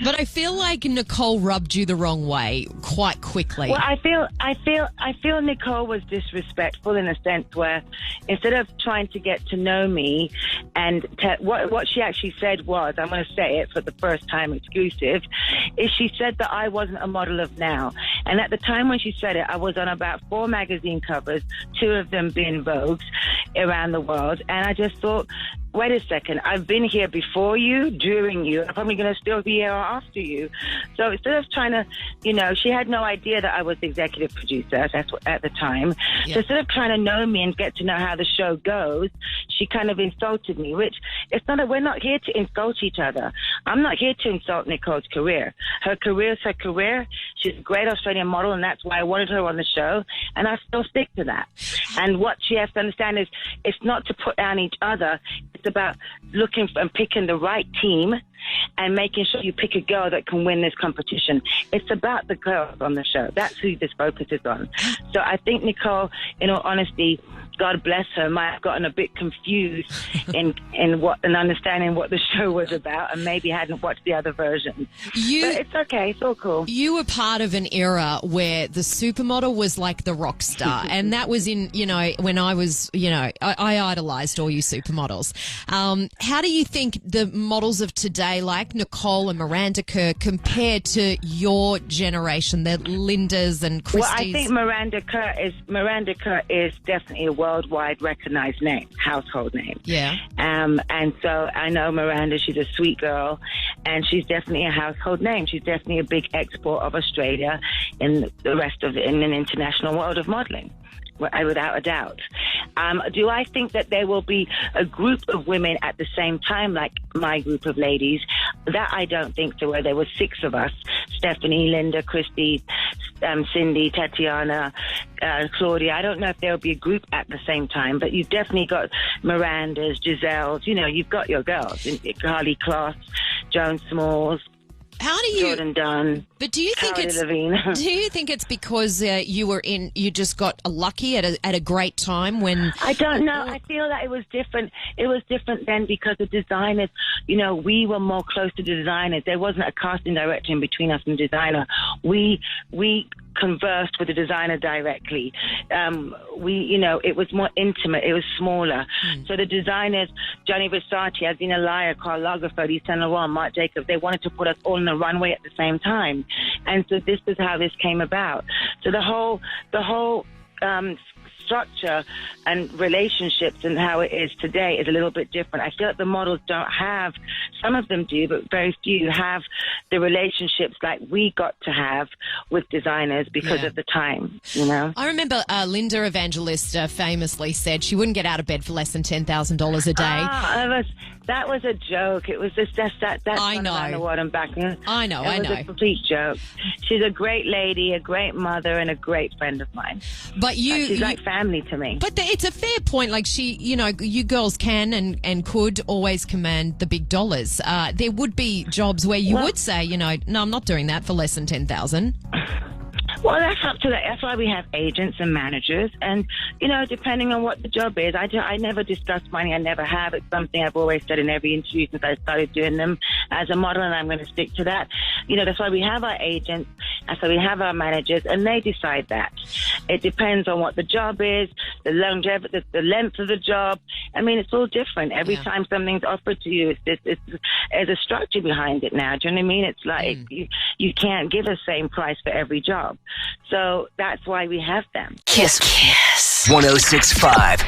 But I feel like Nicole rubbed you the wrong way quite quickly. Well, I feel Nicole was disrespectful in a sense where instead of trying to get to know me and what she actually said was, I'm going to say it for the first time exclusive, is she said that I wasn't a model of now. And at the time when she said it, I was on about 4 magazine covers, 2 of them being Vogues around the world. And I just thought, wait a second, I've been here before you, during you, I'm probably going to still be here after you. So instead of trying to, she had no idea that I was the executive producer at the time. Yeah. So instead of trying to know me and get to know how the show goes, she kind of insulted me, which we're not here to insult each other. I'm not here to insult Nicole's career. Her career is her career. She's a great Australian model, and that's why I wanted her on the show, and I still stick to that. And what she has to understand is it's not to put down each other. It's about looking for and picking the right team and making sure you pick a girl that can win this competition. It's about the girls on the show. That's who this focus is on. So I think Nicole, in all honesty, God bless her, might have gotten a bit confused in understanding what the show was about, and maybe hadn't watched the other version. But it's okay. It's all cool. You were part of an era where the supermodel was like the rock star, and that was in, when I was, I idolized all you supermodels. How do you think the models of today, like Nicole and Miranda Kerr, compare to your generation, the Lindas and Christies? Well, I think Miranda Kerr is definitely a worldwide recognized name, household name. Yeah. And so I know Miranda, she's a sweet girl, and she's definitely a household name. She's definitely a big export of Australia in an international world of modeling, without a doubt. Do I think that there will be a group of women at the same time, like my group of ladies? That I don't think so, where there were 6 of us: Stephanie, Linda, Christy, Cindy, Tatiana, Claudia. I don't know if there will be a group at the same time, but you've definitely got Miranda's, Giselle's, you've got your girls, Carly Kloss, Joan Smalls, Jordan Dunn. But do you think it's because you just got lucky at a great time when? I don't know. I feel that it was different. It was different then because the designers, we were more close to the designers. There wasn't a casting director in between us and the designer. We conversed with the designer directly. It was more intimate. It was smaller. So the designers, Gianni Versace, Azina Laya, Karl Lagerfeld, Yves Saint Laurent, Marc Jacobs, they wanted to put us all on the runway at the same time. And so this is how this came about. So the whole structure and relationships and how it is today is a little bit different. I feel like the models don't have, some of them do, but very few have the relationships like we got to have with designers because of the time, I remember Linda Evangelista famously said she wouldn't get out of bed for less than $10,000 a day. That was a joke. It was just that. I know. Around the world and back. I know. It was a complete joke. She's a great lady, a great mother, and a great friend of mine. But she's like family to me. But it's a fair point. Like you girls can and could always command the big dollars. There would be jobs where you would say, no, I'm not doing that for less than $10,000. Well, that's up to that. That's why we have agents and managers. And, depending on what the job is, I never discuss money. I never have. It's something I've always said in every interview since I started doing them as a model, and I'm going to stick to that. That's why we have our agents. That's why we have our managers, and they decide that. It depends on what the job is, the longevity, the length of the job. I mean, it's all different. Every time something's offered to you, there's a structure behind it now. Do you know what I mean? It's like you can't give the same price for every job. So that's why we have them. Kiss. 106.5